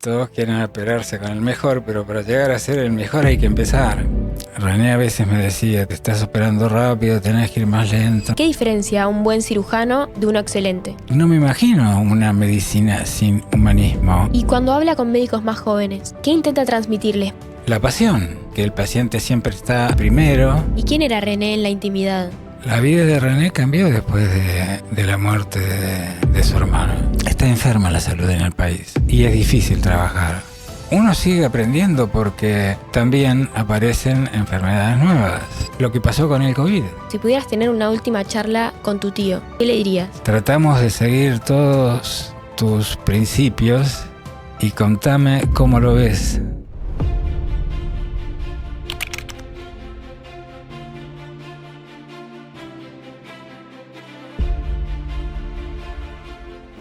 Todos quieren operarse con el mejor, pero para llegar a ser el mejor hay que empezar. René a veces me decía, te estás operando rápido, tenés que ir más lento. ¿Qué diferencia un buen cirujano de uno excelente? No me imagino una medicina sin humanismo. Y cuando habla con médicos más jóvenes, ¿qué intenta transmitirles? La pasión, que el paciente siempre está primero. ¿Y quién era René en la intimidad? La vida de René cambió después de la muerte de su hermano. Está enferma la salud en el país y es difícil trabajar. Uno sigue aprendiendo porque también aparecen enfermedades nuevas. Lo que pasó con el COVID. Si pudieras tener una última charla con tu tío, ¿qué le dirías? Tratamos de seguir todos tus principios y contame cómo lo ves.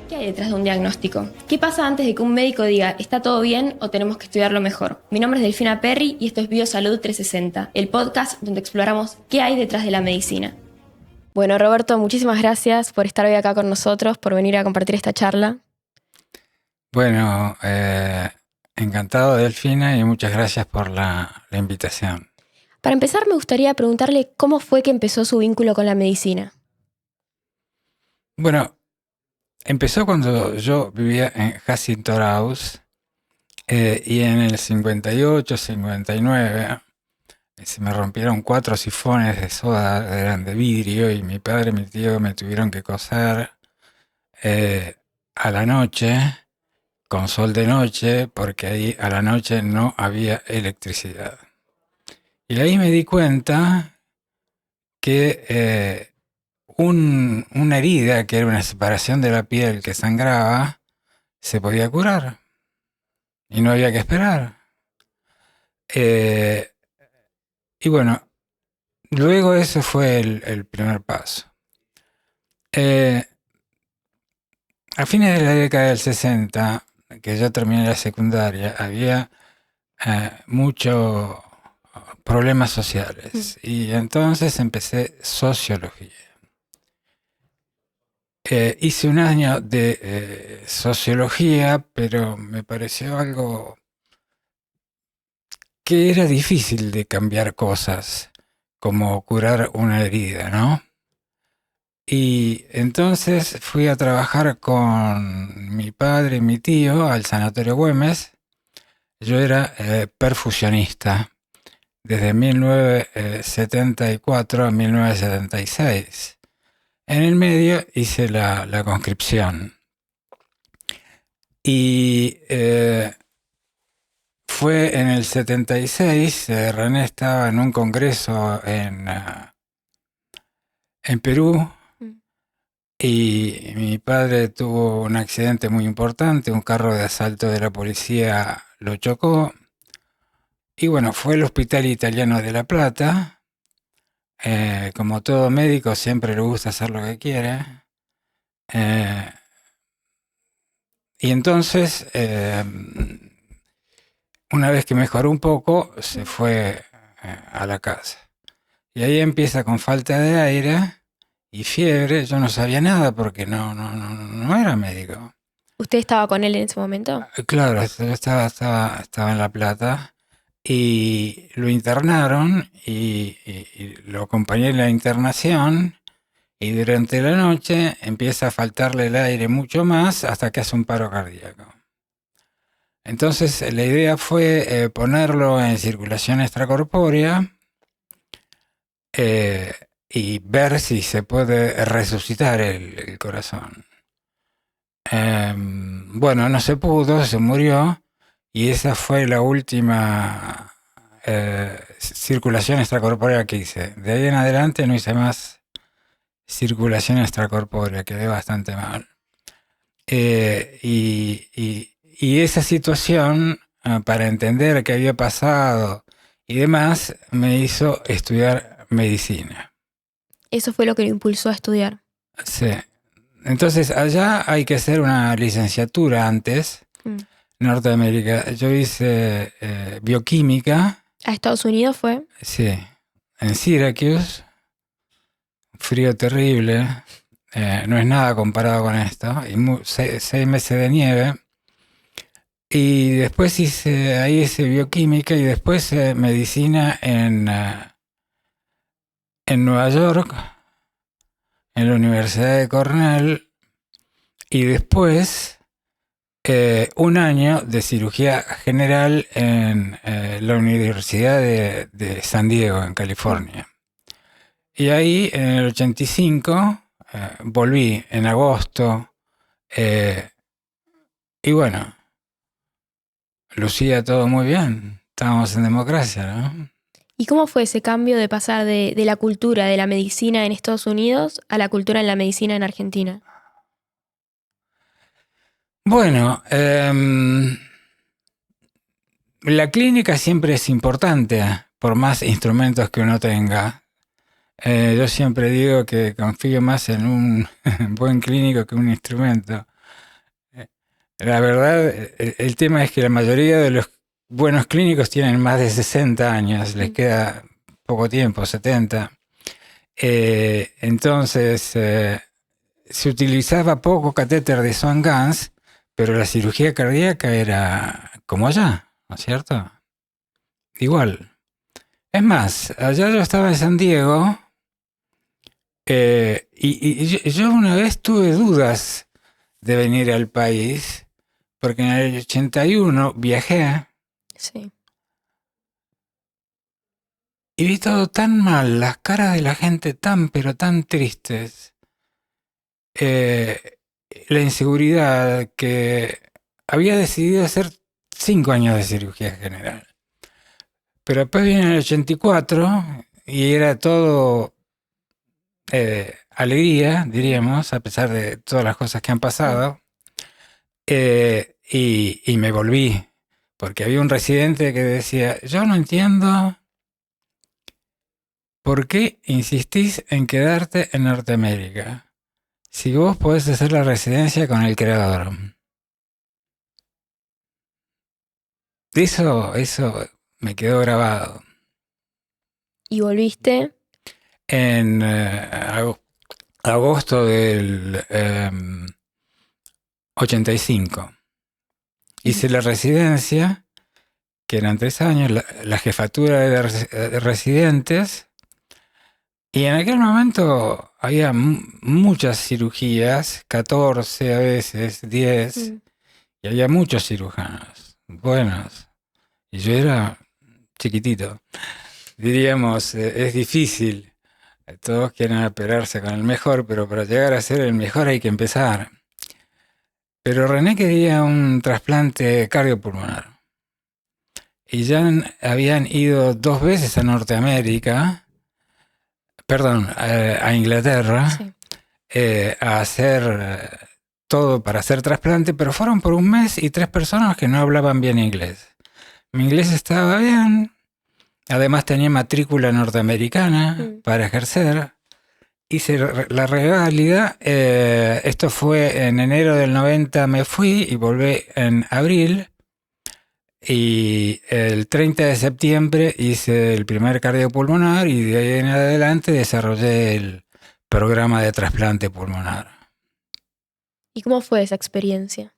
¿Qué hay detrás de un diagnóstico? ¿Qué pasa antes de que un médico diga está todo bien o tenemos que estudiarlo mejor? Mi nombre es Delfina Perry y esto es Biosalud 360, el podcast donde exploramos qué hay detrás de la medicina. Bueno, Roberto, muchísimas gracias por estar hoy acá con nosotros, por venir a compartir esta charla. Bueno, encantado, Delfina, y muchas gracias por la invitación. Para empezar, me gustaría preguntarle cómo fue que empezó su vínculo con la medicina. Bueno, empezó cuando yo vivía en Jacinto Arauz y en el 58, 59 se me rompieron 4 sifones de soda, eran de vidrio, y mi padre y mi tío me tuvieron que coser a la noche, con sol de noche, porque ahí a la noche no había electricidad. Y ahí me di cuenta que una herida, que era una separación de la piel que sangraba, se podía curar y no había que esperar. Y bueno, luego ese fue el primer paso. A fines de la década del 60, que yo terminé la secundaria, había muchos problemas sociales y entonces empecé sociología. Hice un año de sociología, pero me pareció algo que era difícil de cambiar cosas, como curar una herida, ¿no? Y entonces fui a trabajar con mi padre y mi tío al Sanatorio Güemes. Yo era perfusionista desde 1974 a 1976. En el medio hice la conscripción. Y fue en el 76, René estaba en un congreso en Perú, y mi padre tuvo un accidente muy importante, un carro de asalto de la policía lo chocó, y bueno, fue al Hospital Italiano de La Plata. Como todo médico siempre le gusta hacer lo que quiere. Y entonces, una vez que mejoró un poco, se fue a la casa. Y ahí empieza con falta de aire y fiebre. Yo no sabía nada porque no era médico. ¿Usted estaba con él en ese momento? Claro, yo estaba en La Plata y lo internaron y lo acompañé en la internación. Y durante la noche empieza a faltarle el aire mucho más hasta que hace un paro cardíaco. Entonces la idea fue ponerlo en circulación extracorpórea y ver si se puede resucitar el corazón. Bueno, no se pudo, se murió, y esa fue la última circulación extracorpórea que hice. De ahí en adelante no hice más circulación extracorpórea, quedé bastante mal. Y esa situación, para entender qué había pasado y demás, me hizo estudiar medicina. Eso fue lo que lo impulsó a estudiar. Sí. Entonces, allá hay que hacer una licenciatura antes, Norteamérica. Yo hice bioquímica. ¿A Estados Unidos fue? Sí, en Syracuse. Frío terrible, no es nada comparado con esto, y 6 meses de nieve. Y después ahí hice bioquímica y después medicina en Nueva York, en la Universidad de Cornell, y después un año de cirugía general en la Universidad de San Diego, en California. Y ahí, en el 85, volví en agosto, y bueno, lucía todo muy bien. Estábamos en democracia, ¿no? ¿Y cómo fue ese cambio de pasar de la cultura de la medicina en Estados Unidos a la cultura en la medicina en Argentina? Bueno, la clínica siempre es importante, por más instrumentos que uno tenga. Yo siempre digo que confío más en un buen clínico que un instrumento. La verdad, el tema es que la mayoría de los buenos clínicos tienen más de 60 años, les queda poco tiempo, 70. Entonces, se utilizaba poco catéter de Swan-Ganz, pero la cirugía cardíaca era como allá, ¿no es cierto? Igual. Es más, allá yo estaba en San Diego y yo una vez tuve dudas de venir al país, porque en el 81 viajé Sí. y vi todo tan mal, las caras de la gente tan pero tan tristes, la inseguridad, que había decidido hacer 5 años de cirugía general. Pero después viene el 84 y era todo alegría, diríamos, a pesar de todas las cosas que han pasado. Y me volví, porque había un residente que decía, yo no entiendo por qué insistís en quedarte en Norteamérica, si vos podés hacer la residencia con el creador. Eso me quedó grabado. ¿Y volviste? En agosto del 85. Hice la residencia, que eran 3 años, la jefatura de residentes, y en aquel momento había muchas cirugías, 14 a veces, 10, y había muchos cirujanos buenos, y yo era chiquitito. Diríamos, es difícil, todos quieren operarse con el mejor, pero para llegar a ser el mejor hay que empezar. Pero René quería un trasplante cardiopulmonar. Y ya habían ido 2 veces a Norteamérica, perdón, a Inglaterra, Sí. A hacer todo para hacer trasplante, pero fueron por un mes y 3 personas que no hablaban bien inglés. Mi inglés estaba bien, además tenía matrícula norteamericana para ejercer. Hice la reválida, esto fue en enero del 90, me fui y volví en abril, y el 30 de septiembre hice el primer cardiopulmonar y de ahí en adelante desarrollé el programa de trasplante pulmonar. ¿Y cómo fue esa experiencia?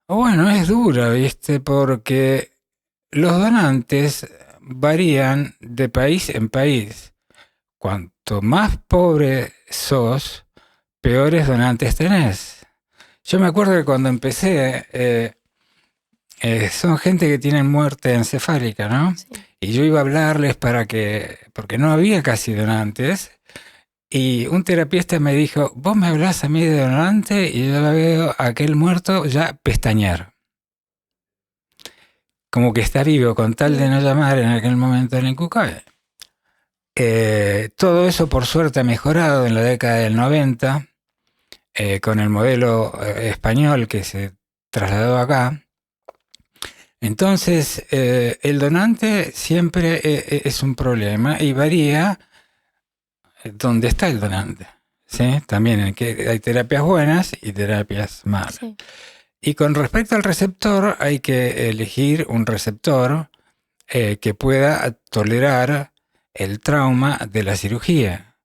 Bueno, es dura, ¿viste? Porque los donantes varían de país en país. Cuanto más pobre sos, peores donantes tenés. Yo me acuerdo que cuando empecé, son gente que tienen muerte encefálica, ¿no? Sí. Y yo iba a hablarles porque no había casi donantes, y un terapista me dijo, vos me hablás a mí de donante y yo la veo a aquel muerto ya pestañear. Como que está vivo, con tal de no llamar en aquel momento en el cucabe. Todo eso por suerte ha mejorado en la década del 90, con el modelo español que se trasladó acá. Entonces, el donante siempre es un problema y varía dónde está el donante, ¿sí? También hay terapias buenas y terapias malas. Sí. Y con respecto al receptor, hay que elegir un receptor que pueda tolerar el trauma de la cirugía.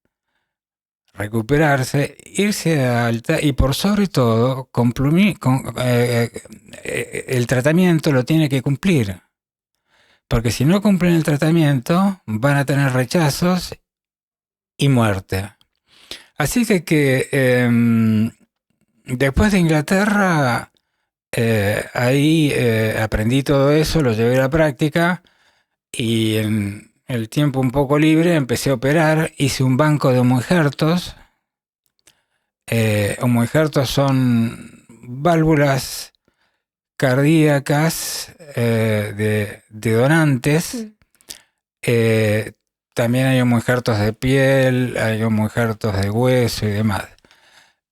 recuperarse, irse de alta y por sobre todo el tratamiento lo tiene que cumplir. Porque si no cumplen el tratamiento van a tener rechazos y muerte. Así que después de Inglaterra, ahí aprendí todo eso, lo llevé a la práctica y en el tiempo un poco libre empecé a operar, hice un banco de homoinjertos. Homoinjertos son válvulas cardíacas de donantes. También hay homoinjertos de piel, hay homoinjertos de hueso y demás.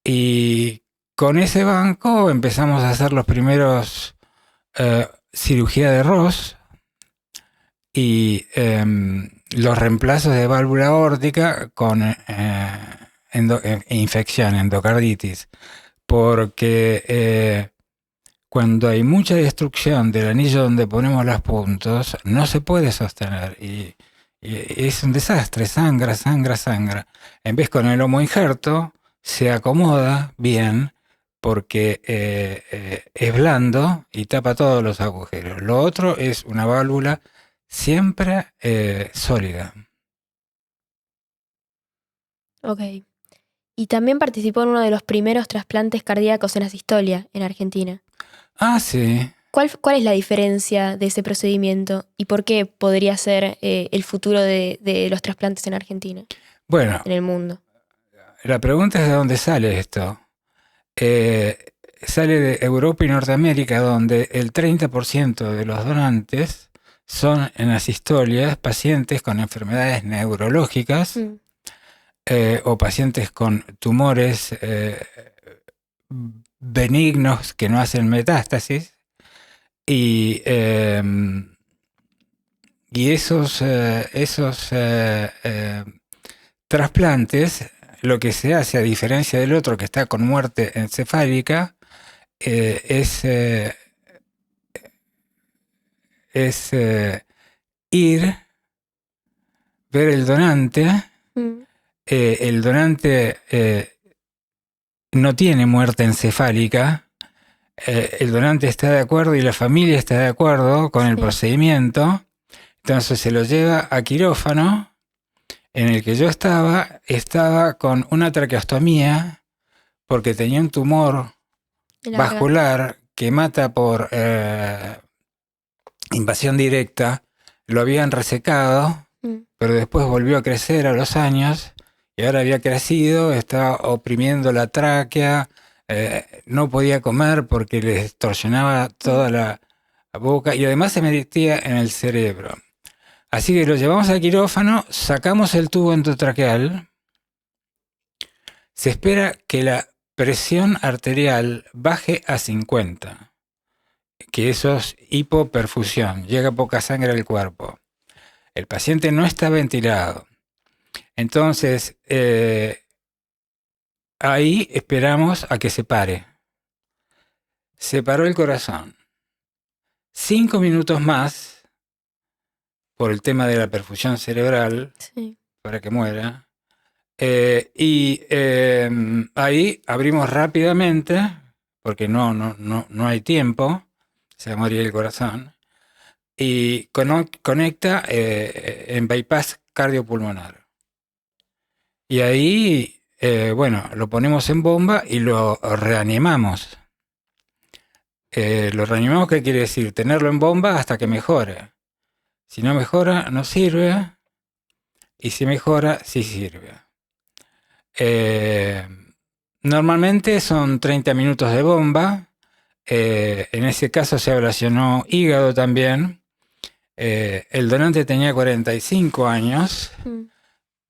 Y con ese banco empezamos a hacer los primeros cirugía de Ross y los reemplazos de válvula aórtica con infección, endocarditis. Porque cuando hay mucha destrucción del anillo donde ponemos los puntos, no se puede sostener y es un desastre, sangra. En vez con el homoinjerto se acomoda bien porque es blando y tapa todos los agujeros. Lo otro es una válvula siempre sólida. Ok. Y también participó en uno de los primeros trasplantes cardíacos en la historia en Argentina. Ah, sí. ¿Cuál es la diferencia de ese procedimiento y por qué podría ser el futuro de los trasplantes en Argentina? Bueno, en el mundo. La pregunta es de dónde sale esto. Sale de Europa y Norteamérica, donde el 30% de los donantes son en las historias pacientes con enfermedades neurológicas o pacientes con tumores benignos que no hacen metástasis. Y esos trasplantes, lo que se hace a diferencia del otro que está con muerte encefálica, es ir, ver el donante. El donante no tiene muerte encefálica. El donante está de acuerdo y la familia está de acuerdo con el procedimiento. Entonces se lo lleva a quirófano, en el que yo estaba con una traqueostomía porque tenía un tumor vascular que mata por invasión directa. Lo habían resecado, pero después volvió a crecer a los años y ahora había crecido, estaba oprimiendo la tráquea, no podía comer porque le distorsionaba toda la boca y además se metía en el cerebro. Así que lo llevamos al quirófano, sacamos el tubo endotraqueal, se espera que la presión arterial baje a 50, que eso es hipoperfusión, llega poca sangre al cuerpo. El paciente no está ventilado. Entonces, ahí esperamos a que se pare. Se paró el corazón. 5 minutos más, por el tema de la perfusión cerebral, para que muera. Ahí abrimos rápidamente, porque no hay tiempo, se va a morir el corazón, y conecta en bypass cardiopulmonar. Y ahí, lo ponemos en bomba y lo reanimamos. Lo reanimamos, ¿qué quiere decir? Tenerlo en bomba hasta que mejore. Si no mejora, no sirve. Y si mejora, sí sirve. Normalmente son 30 minutos de bomba. En ese caso se ablacionó hígado también. El donante tenía 45 años.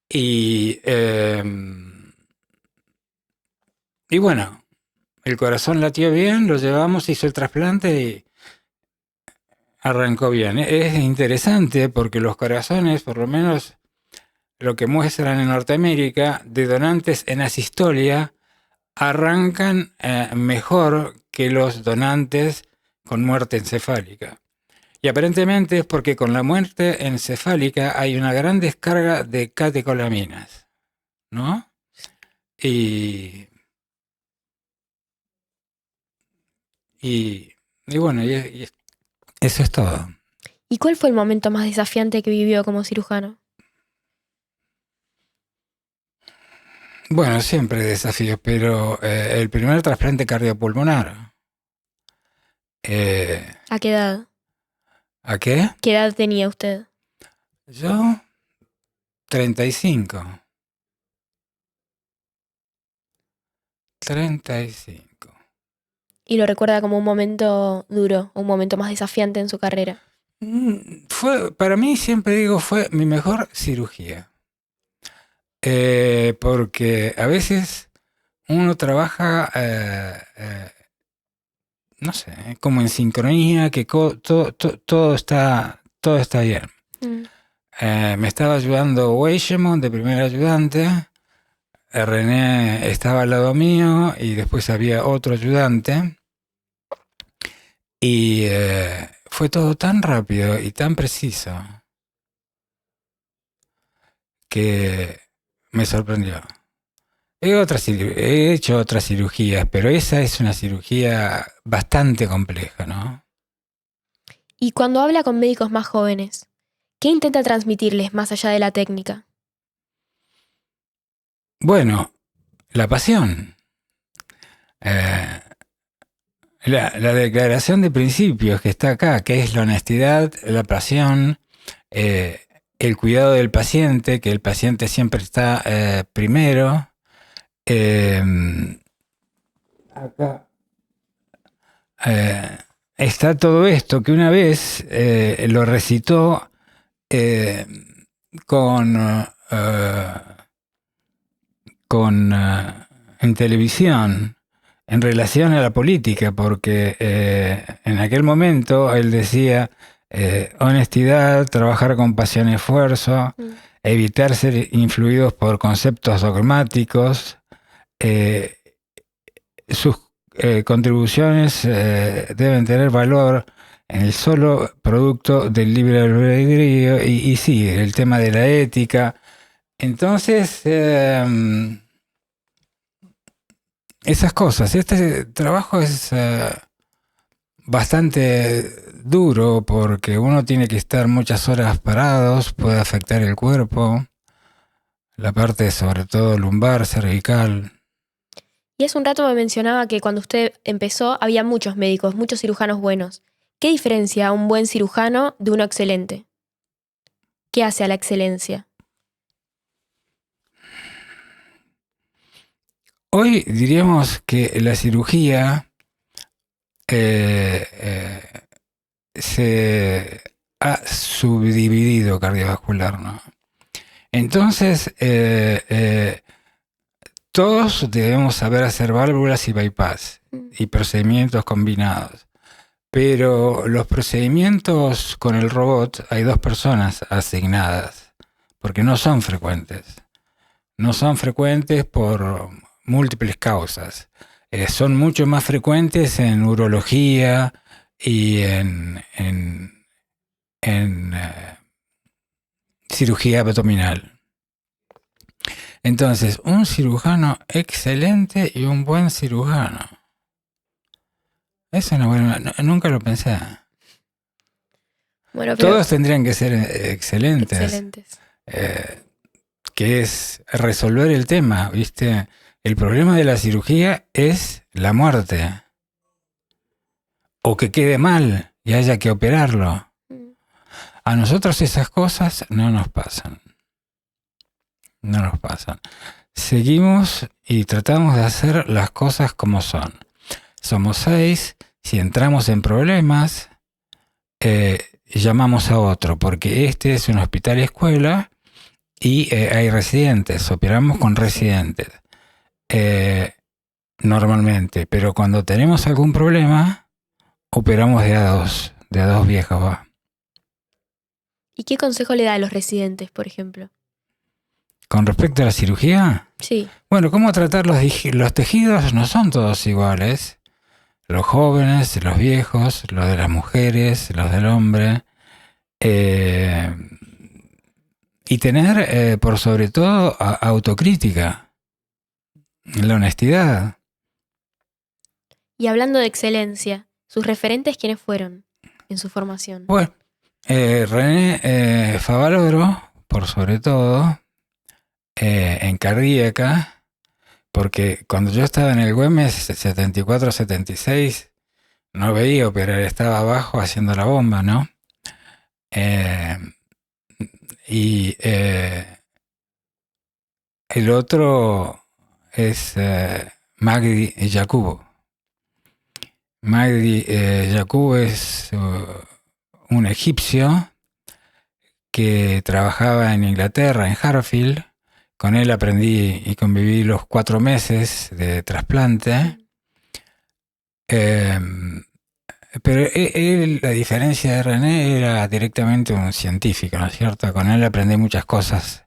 Y bueno, el corazón latió bien, lo llevamos, hizo el trasplante y arrancó bien. Es interesante porque los corazones, por lo menos lo que muestran en Norteamérica, de donantes en asistolia, arrancan mejor que los donantes con muerte encefálica. Y aparentemente es porque con la muerte encefálica hay una gran descarga de catecolaminas, ¿no? Y, y, y bueno, y eso es todo. ¿Y cuál fue el momento más desafiante que vivió como cirujano? Bueno, siempre desafíos, pero el primer trasplante cardiopulmonar. Eh, ¿A qué edad? ¿A qué? ¿Qué edad tenía usted? Yo, 35. 35. ¿Y lo recuerda como un momento duro, un momento más desafiante en su carrera? Para mí, siempre digo, fue mi mejor cirugía. Porque a veces uno trabaja, no sé, como en sincronía, que todo está bien. Mm. Me estaba ayudando Weishemon de primer ayudante. René estaba al lado mío y después había otro ayudante. Y fue todo tan rápido y tan preciso que me sorprendió. He hecho otras cirugías, pero esa es una cirugía bastante compleja, ¿no? Y cuando habla con médicos más jóvenes, ¿qué intenta transmitirles más allá de la técnica? Bueno, la pasión. Eh, la declaración de principios que está acá, que es la honestidad, la pasión, el cuidado del paciente, que el paciente siempre está primero. Acá está todo esto que una vez lo recitó eh, con, eh, en televisión en relación a la política, porque en aquel momento él decía honestidad, trabajar con pasión y esfuerzo, evitar ser influidos por conceptos dogmáticos, sus contribuciones deben tener valor en el solo producto del libre albedrío y sí, el tema de la ética. Entonces, esas cosas, este trabajo es bastante duro porque uno tiene que estar muchas horas parados, puede afectar el cuerpo, la parte sobre todo lumbar, cervical. Y hace un rato me mencionaba que cuando usted empezó había muchos médicos, muchos cirujanos buenos. ¿Qué diferencia un buen cirujano de uno excelente? ¿Qué hace a la excelencia? Hoy diríamos que la cirugía se ha subdividido cardiovascular, ¿no? Entonces, todos debemos saber hacer válvulas y bypass y procedimientos combinados. Pero los procedimientos con el robot hay 2 personas asignadas, porque no son frecuentes. No son frecuentes por múltiples causas. Son mucho más frecuentes en urología y en cirugía abdominal. Entonces, un cirujano excelente y un buen cirujano. Es una buena... nunca lo pensé. Bueno, pero Todos tendrían que ser excelentes. excelentes. Que es resolver el tema, ¿viste? El problema de la cirugía es la muerte. O que quede mal y haya que operarlo. A nosotros esas cosas no nos pasan. No nos pasan. Seguimos y tratamos de hacer las cosas como son. Somos 6, si entramos en problemas, llamamos a otro, porque este es un hospital escuela y hay residentes, operamos con residentes. Normalmente, pero cuando tenemos algún problema, operamos de a dos viejas, va. ¿Y qué consejo le da a los residentes, por ejemplo? Con respecto a la cirugía, Sí. bueno, cómo tratar los tejidos no son todos iguales. Los jóvenes, los viejos, los de las mujeres, los del hombre. Y tener, por sobre todo, autocrítica. la honestidad. Y hablando de excelencia, ¿sus referentes quiénes fueron en su formación? Bueno, René Favaloro, por sobre todo, en cardíaca, porque cuando yo estaba en el Güemes 74-76, no veía operar, estaba abajo haciendo la bomba, ¿no? Eh, y el otro es Magdi Yacubo. Magdi Yacubo es un egipcio que trabajaba en Inglaterra, en Harfield. Con él aprendí y conviví los 4 meses de trasplante. Pero él, la diferencia de René, era directamente un científico, ¿no es cierto? Con él aprendí muchas cosas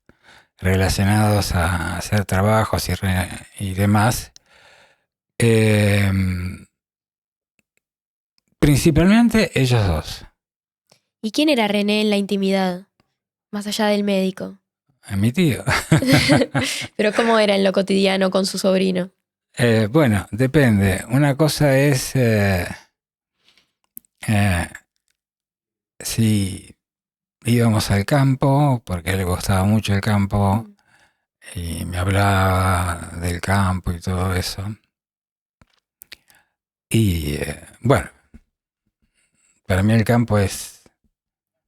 relacionadas a hacer trabajos y demás. Principalmente ellos dos. ¿Y quién era René en la intimidad, más allá del médico? Mi tío. Pero ¿cómo era en lo cotidiano con su sobrino? Bueno, depende. Una cosa es si íbamos al campo, porque a él le gustaba mucho el campo, y me hablaba del campo y todo eso. Y bueno, para mí el campo es...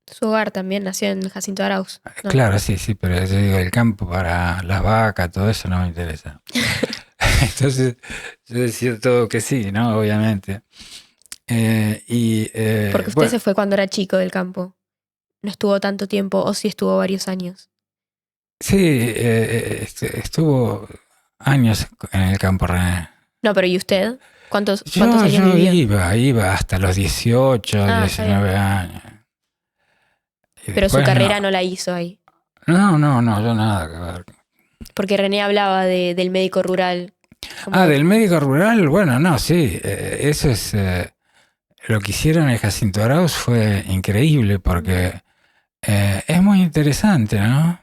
Su hogar también nació en Jacinto Arauz, ¿no? Claro, sí, pero yo digo, el campo para las vacas, todo eso no me interesa. Entonces, yo decía todo que sí, ¿no? Obviamente. Porque usted Bueno, se fue cuando era chico del campo. No estuvo tanto tiempo, o sí estuvo varios años. sí, estuvo años en el campo René. No, pero ¿y usted? ¿Cuántos Yo años vivió? iba hasta los 18, Ah, 19 años. Y Pero su después carrera no la hizo ahí. No, yo nada que ver. Porque René hablaba del médico rural. Como Del médico rural, bueno, no, sí, eso es... lo que hicieron en Jacinto Arauz fue increíble porque es muy interesante, ¿no?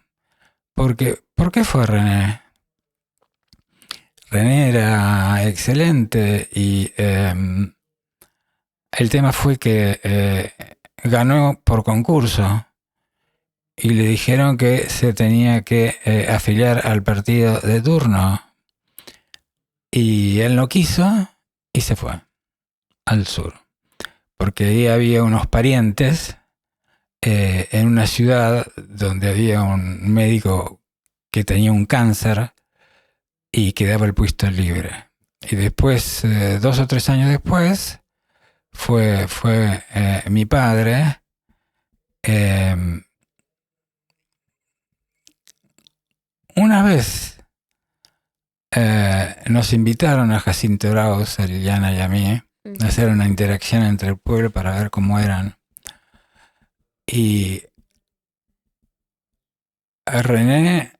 Porque, ¿por qué fue René? René era excelente y el tema fue que ganó por concurso y le dijeron que se tenía que afiliar al partido de turno y él no quiso y se fue al sur, porque ahí había unos parientes en una ciudad donde había un médico que tenía un cáncer y quedaba el puesto libre. Y después, 2 o 3 años después, fue mi padre. Una vez nos invitaron a Jacinto Arauz, a Liliana y a mí, a hacer una interacción entre el pueblo para ver cómo eran. Y René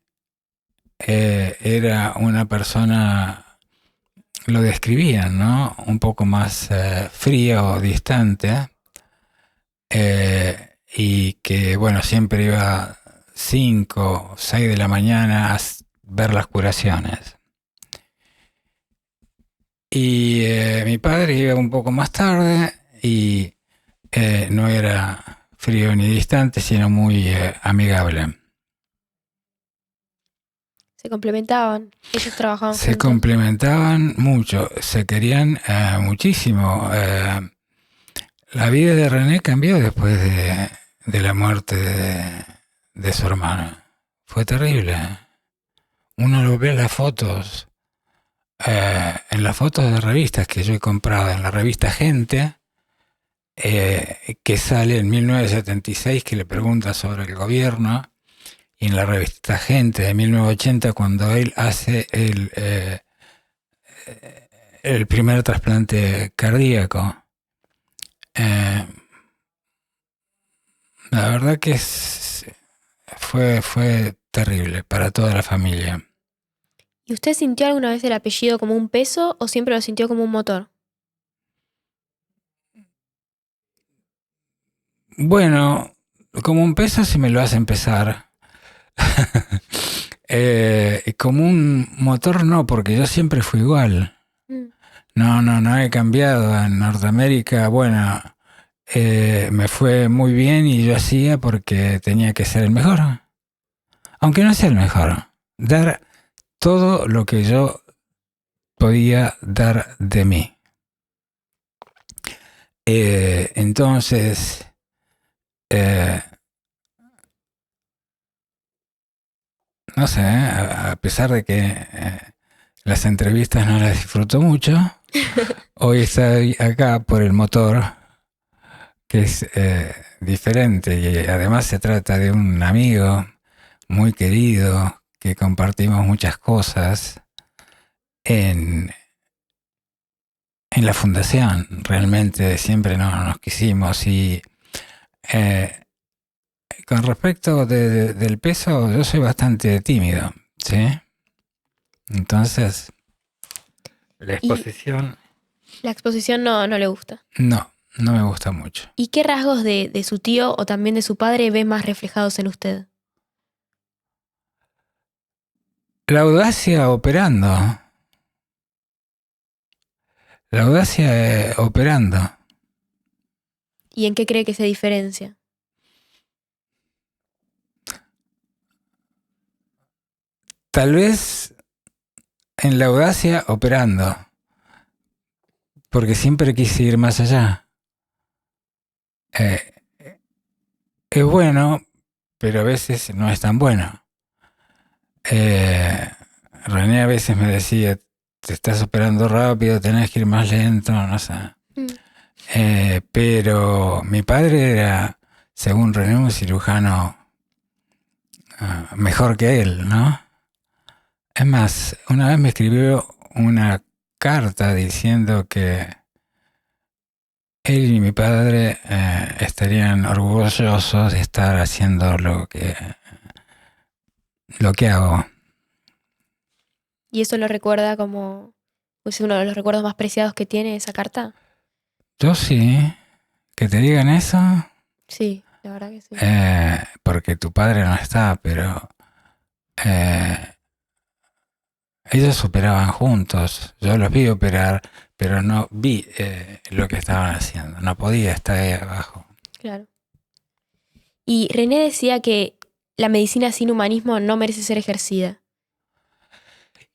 era una persona, lo describían, ¿no? Un poco más fría o distante, y que, bueno, siempre iba 5 o 6 de la mañana a ver las curaciones. Y mi padre iba un poco más tarde y no era frío ni distante, sino muy amigable. se complementaban. Ellos trabajaban Se juntos. complementaban mucho, se querían muchísimo. La vida de René cambió después de la muerte de su hermano. Fue terrible. Uno lo ve en las fotos, en las fotos de revistas que yo he comprado, en la revista Gente, que sale en 1976, que le pregunta sobre el gobierno, y en la revista Gente de 1980, cuando él hace el primer trasplante cardíaco. La verdad que fue terrible para toda la familia. ¿Y usted sintió alguna vez el apellido como un peso o siempre lo sintió como un motor? Bueno, como un peso si me lo hacen pesar. Como un motor no, porque yo siempre fui igual. Mm. No he cambiado. En Norteamérica, bueno, me fue muy bien y yo hacía porque tenía que ser el mejor. Aunque no sea el mejor. Dar todo lo que yo podía dar de mí. Entonces, no sé, a pesar de que las entrevistas no las disfruto mucho, hoy estoy acá por el motor, que es diferente y además se trata de un amigo muy querido que compartimos muchas cosas en la fundación. Realmente siempre nos quisimos y eh, con respecto del peso, yo soy bastante tímido, ¿sí? Entonces, la Y exposición la exposición no le gusta. no me gusta mucho. ¿Y qué rasgos de su tío o también de su padre ve más reflejados en usted? La audacia operando. La audacia operando. ¿Y en qué cree que se diferencia? Tal vez en la audacia operando. Porque siempre quise ir más allá. Eh, es bueno, pero a veces no es tan bueno. René a veces me decía, te estás operando rápido, tenés que ir más lento, no sé. Mm. Pero mi padre era, según René, un cirujano mejor que él, ¿no? Es más, una vez me escribió una carta diciendo que él y mi padre estarían orgullosos de estar haciendo lo que hago. ¿Y eso lo recuerda como es uno de los recuerdos más preciados que tiene esa carta? Yo sí, que te digan eso, Sí, la verdad que sí. porque tu padre no está, pero ellos operaban juntos. Yo los vi operar, pero no vi lo que estaban haciendo. No podía estar ahí abajo. Claro. Y René decía que la medicina sin humanismo no merece ser ejercida.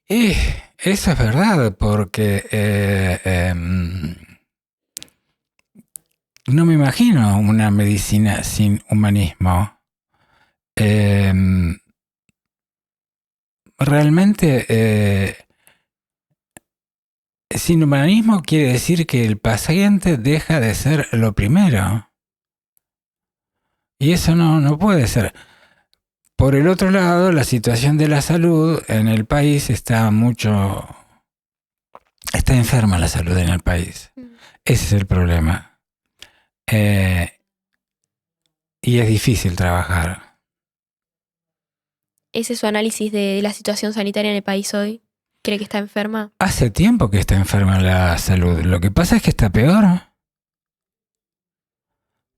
Y eso es verdad, porque no me imagino una medicina sin humanismo. Realmente, sin humanismo quiere decir que el paciente deja de ser lo primero. Y eso no puede ser. Por el otro lado, la situación de la salud en el país está enferma la salud en el país. Ese es el problema. Y es difícil trabajar. ¿Ese es su análisis de la situación sanitaria en el país hoy? ¿Cree que está enferma? Hace tiempo que está enferma la salud. Lo que pasa es que está peor.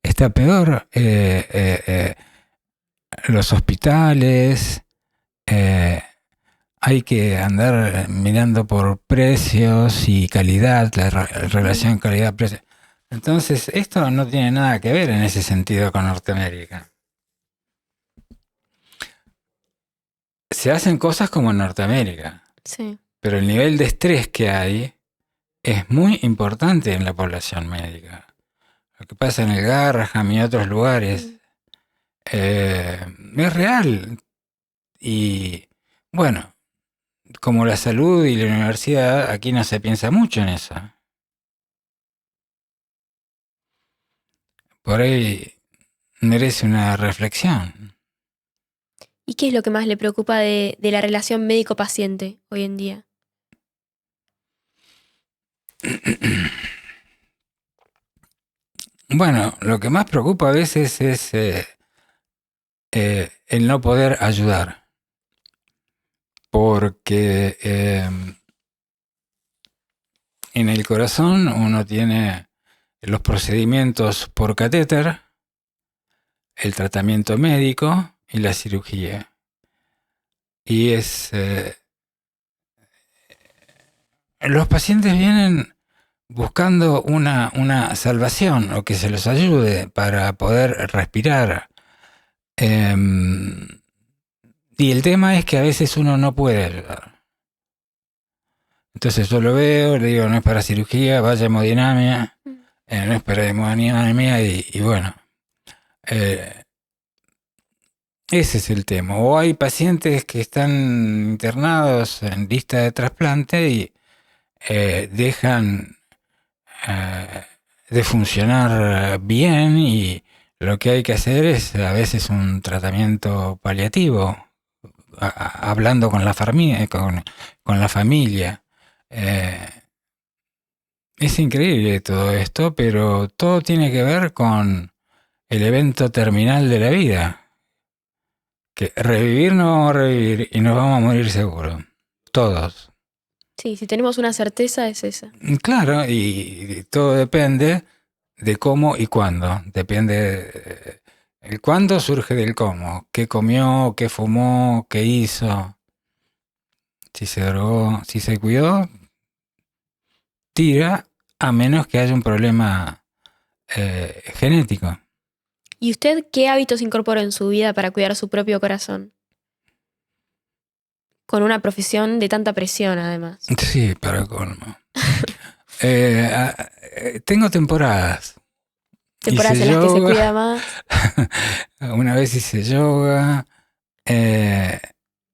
Está peor. Los hospitales. Hay que andar mirando por precios y calidad, la relación calidad-precio. Entonces, esto no tiene nada que ver en ese sentido con Norteamérica. Se hacen cosas como en Norteamérica, Sí. pero el nivel de estrés que hay es muy importante en la población médica. Lo que pasa en el Garraham y otros lugares es real. Y bueno, como la salud y la universidad, aquí no se piensa mucho en eso. Por ahí merece una reflexión. ¿Y qué es lo que más le preocupa de la relación médico-paciente hoy en día? Bueno, lo que más preocupa a veces es el no poder ayudar. Porque en el corazón uno tiene los procedimientos por catéter, el tratamiento médico y la cirugía. Y los pacientes vienen buscando una salvación o que se los ayude para poder respirar. Y el tema es que a veces uno no puede ayudar. Entonces yo lo veo, le digo, no es para cirugía, vaya a hemodinamia, no es para hemodinamia y bueno, ese es el tema. O hay pacientes que están internados en lista de trasplante y dejan de funcionar bien y lo que hay que hacer es a veces un tratamiento paliativo, hablando con la familia, con la familia. Es increíble todo esto, pero todo tiene que ver con el evento terminal de la vida. Que revivir no vamos a revivir y nos vamos a morir seguro. Todos. Sí, si tenemos una certeza es esa. Claro, y todo depende de cómo y cuándo. Depende. El cuándo surge del cómo. ¿Qué comió? ¿Qué fumó? ¿Qué hizo? Si se drogó, si se cuidó, tira, a menos que haya un problema genético. ¿Y usted qué hábitos incorporó en su vida para cuidar su propio corazón? Con una profesión de tanta presión, además. Sí, para colmo. Tengo temporadas. Temporadas Hice en las que se yoga. cuida más. Una vez hice yoga.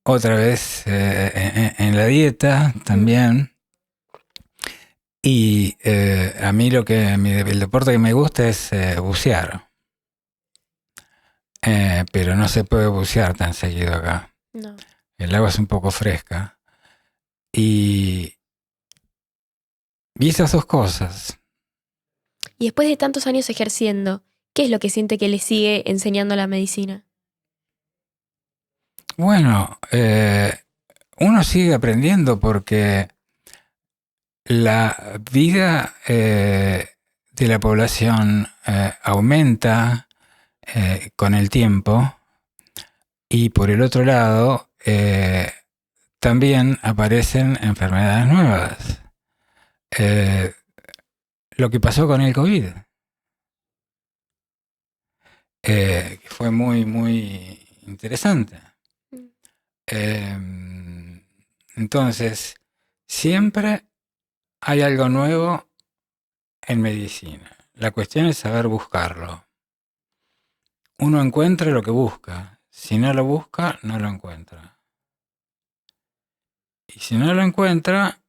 Otra vez en la dieta también. Y a mí el deporte que me gusta es bucear. Pero no se puede bucear tan seguido acá. No. El agua es un poco fresca. Y esas dos cosas. Y después de tantos años ejerciendo, ¿qué es lo que siente que le sigue enseñando la medicina? Bueno, uno sigue aprendiendo porque la vida de la población aumenta con el tiempo y por el otro lado también aparecen enfermedades nuevas. Lo que pasó con el COVID, que fue muy, muy interesante. Entonces, siempre hay algo nuevo en medicina. La cuestión es saber buscarlo. Uno encuentra lo que busca. Si no lo busca, no lo encuentra. Y si no lo encuentra,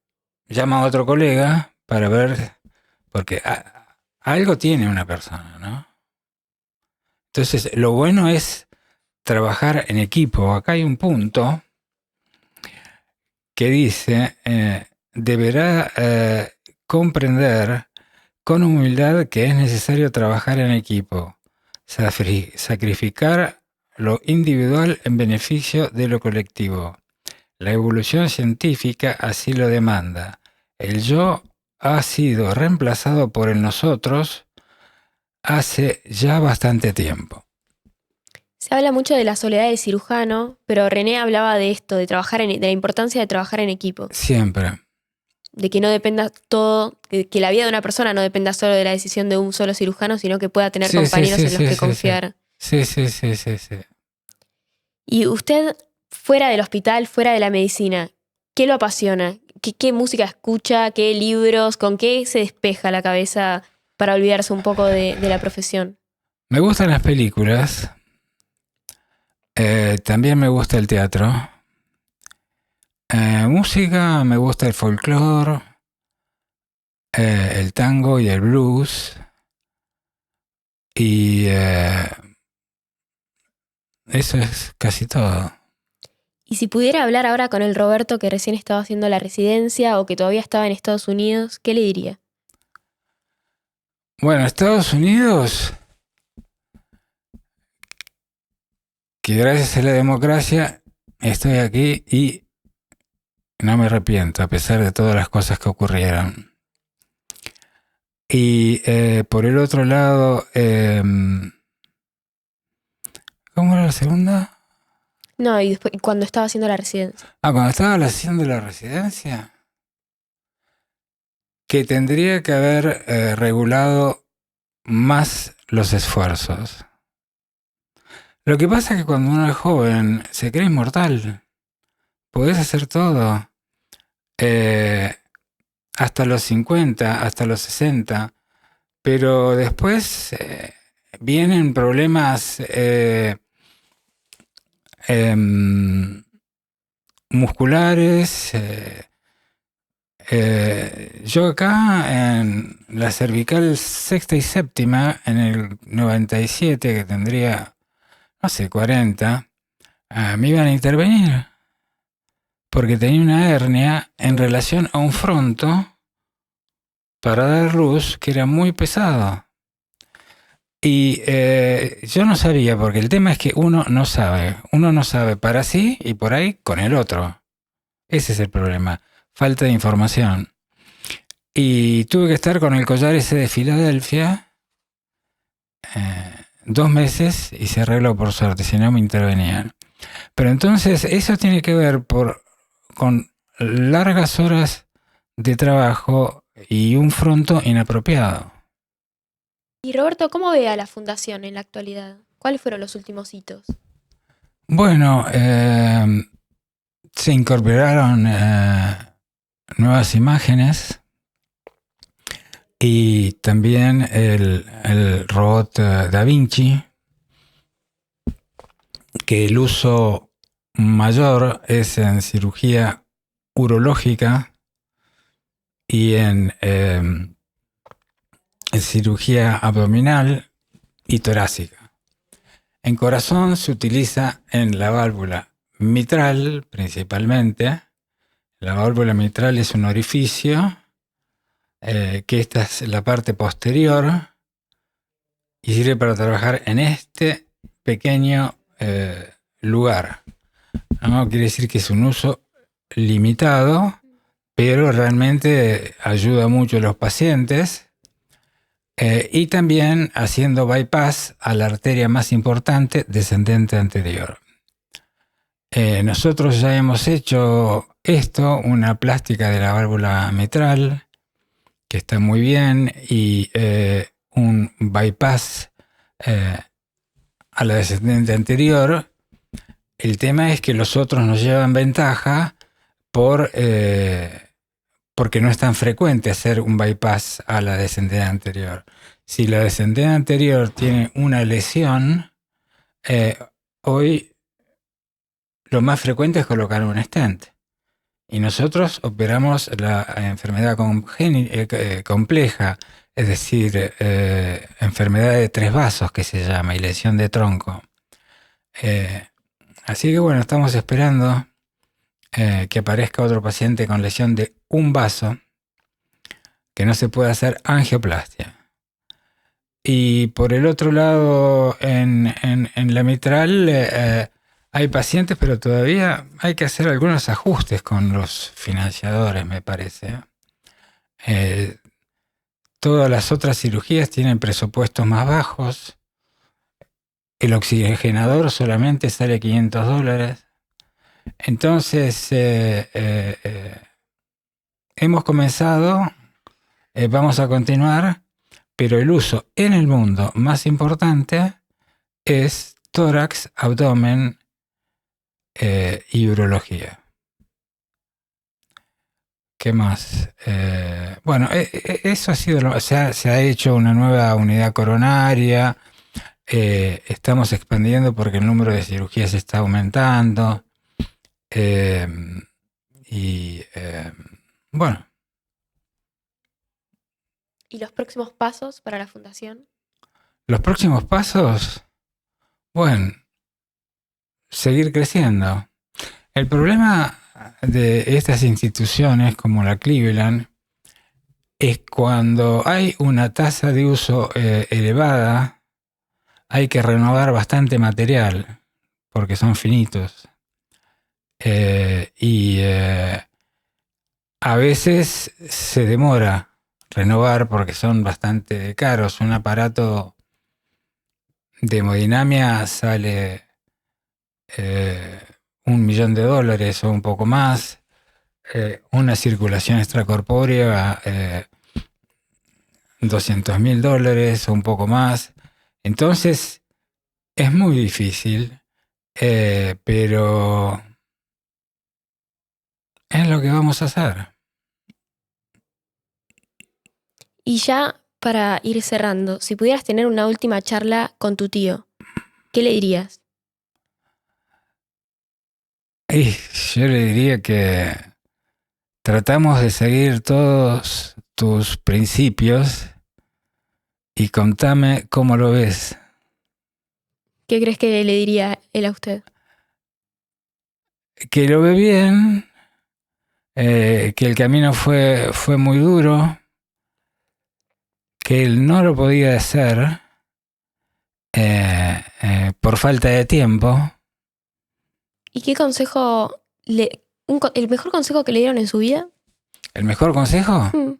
llama a otro colega para ver, porque algo tiene una persona, ¿no? Entonces, lo bueno es trabajar en equipo. Acá hay un punto que dice, deberá comprender con humildad que es necesario trabajar en equipo, sacrificar lo individual en beneficio de lo colectivo. La evolución científica así lo demanda. El yo ha sido reemplazado por el nosotros hace ya bastante tiempo. Se habla mucho de la soledad del cirujano, pero René hablaba de esto, de la importancia de trabajar en equipo. Siempre. De que no dependa todo, que la vida de una persona no dependa solo de la decisión de un solo cirujano, sino que pueda tener compañeros en los que confiar. Sí. Y usted, fuera del hospital, fuera de la medicina, ¿qué lo apasiona? ¿Qué música escucha? ¿Qué libros? ¿Con qué se despeja la cabeza para olvidarse un poco de la profesión? Me gustan las películas. También me gusta el teatro. Música, me gusta el folclore, el tango y el blues. Y eso es casi todo. Y si pudiera hablar ahora con el Roberto que recién estaba haciendo la residencia o que todavía estaba en Estados Unidos, ¿qué le diría? Bueno, Estados Unidos, que gracias a la democracia estoy aquí y no me arrepiento a pesar de todas las cosas que ocurrieron. Y por el otro lado, ¿cómo era la segunda? No, y después, cuando estaba haciendo la residencia. Cuando estaba haciendo la residencia, que tendría que haber regulado más los esfuerzos. Lo que pasa es que cuando uno es joven se cree inmortal. Podés hacer todo. Hasta los 50, hasta los 60. Pero después vienen problemas musculares. Yo acá en la cervical sexta y séptima, en el 97, que tendría, no sé, 40, me iban a intervenir porque tenía una hernia en relación a un fronto para dar luz que era muy pesado. Y yo no sabía, porque el tema es que uno no sabe para sí y por ahí con el otro. Ese es el problema, falta de información. Y tuve que estar con el collar ese de Filadelfia 2 meses y se arregló por suerte, si no me intervenían. Pero entonces eso tiene que ver con largas horas de trabajo y un fronto inapropiado. Y Roberto, ¿cómo ve a la fundación en la actualidad? ¿Cuáles fueron los últimos hitos? Bueno, se incorporaron nuevas imágenes y también el robot Da Vinci, que el uso mayor es en cirugía urológica y en cirugía abdominal y torácica. En corazón se utiliza en la válvula mitral principalmente. La válvula mitral es un orificio, que esta es la parte posterior y sirve para trabajar en este pequeño lugar. No quiere decir que es un uso limitado, pero realmente ayuda mucho a los pacientes. Y también haciendo bypass a la arteria más importante descendente anterior. Nosotros ya hemos hecho esto, una plástica de la válvula mitral, que está muy bien, y un bypass a la descendente anterior. El tema es que los otros nos llevan ventaja porque no es tan frecuente hacer un bypass a la descendente anterior. Si la descendente anterior tiene una lesión, hoy lo más frecuente es colocar un stent. Y nosotros operamos la enfermedad compleja, es decir, enfermedad de 3 vasos que se llama, y lesión de tronco. Así que bueno, estamos esperando que aparezca otro paciente con lesión de un vaso, que no se puede hacer angioplastia. Y por el otro lado, en la mitral hay pacientes, pero todavía hay que hacer algunos ajustes con los financiadores, me parece. Todas las otras cirugías tienen presupuestos más bajos. El oxigenador solamente sale $500. Entonces, hemos comenzado, vamos a continuar, pero el uso en el mundo más importante es tórax, abdomen y urología. ¿Qué más? Bueno, eso ha sido se ha hecho una nueva unidad coronaria. Estamos expandiendo porque el número de cirugías está aumentando. Bueno. ¿Y los próximos pasos para la fundación? Los próximos pasos, bueno, seguir creciendo. El problema de estas instituciones como la Cleveland es cuando hay una tasa de uso elevada, hay que renovar bastante material porque son finitos. A veces se demora renovar porque son bastante caros. Un aparato de hemodinamia sale $1.000.000 o un poco más, una circulación extracorpórea, $200.000 o un poco más. Entonces, es muy difícil, pero es lo que vamos a hacer. Y ya para ir cerrando, si pudieras tener una última charla con tu tío, ¿qué le dirías? Y yo le diría que tratamos de seguir todos tus principios y contame cómo lo ves. ¿Qué crees que le diría él a usted? Que lo ve bien, que el camino fue muy duro, que él no lo podía hacer por falta de tiempo. ¿Y qué consejo, el mejor consejo que le dieron en su vida? ¿El mejor consejo? Mm.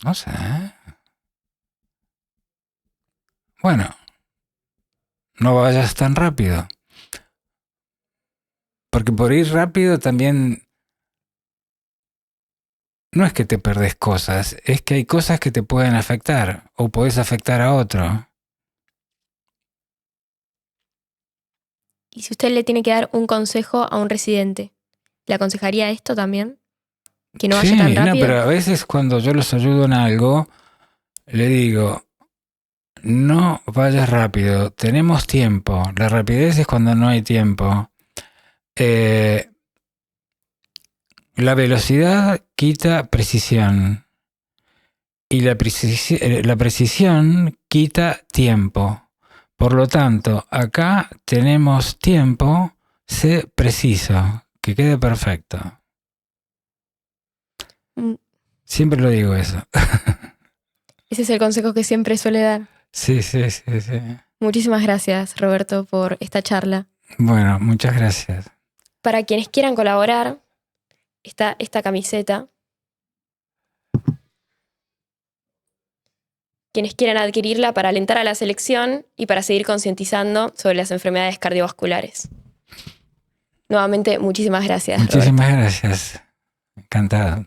No sé. Bueno, no vayas tan rápido. Porque por ir rápido también no es que te perdés cosas, es que hay cosas que te pueden afectar o podés afectar a otro. Y si usted le tiene que dar un consejo a un residente, ¿le aconsejaría esto también? ¿Que no vaya Sí, tan no, rápido? pero a veces cuando yo los ayudo en algo, le digo, no vayas rápido, tenemos tiempo. La rapidez es cuando no hay tiempo. La velocidad quita precisión y la precisión quita tiempo. Por lo tanto, acá tenemos tiempo, sé preciso, que quede perfecto. Mm, Siempre lo digo eso. Ese es el consejo que siempre suele dar. Sí, sí, sí, sí. Muchísimas gracias, Roberto, por esta charla. Bueno, muchas gracias. Para quienes quieran colaborar, está esta camiseta. Quienes quieran adquirirla para alentar a la selección y para seguir concientizando sobre las enfermedades cardiovasculares. Nuevamente, muchísimas gracias, Roberto. Muchísimas gracias. Encantado.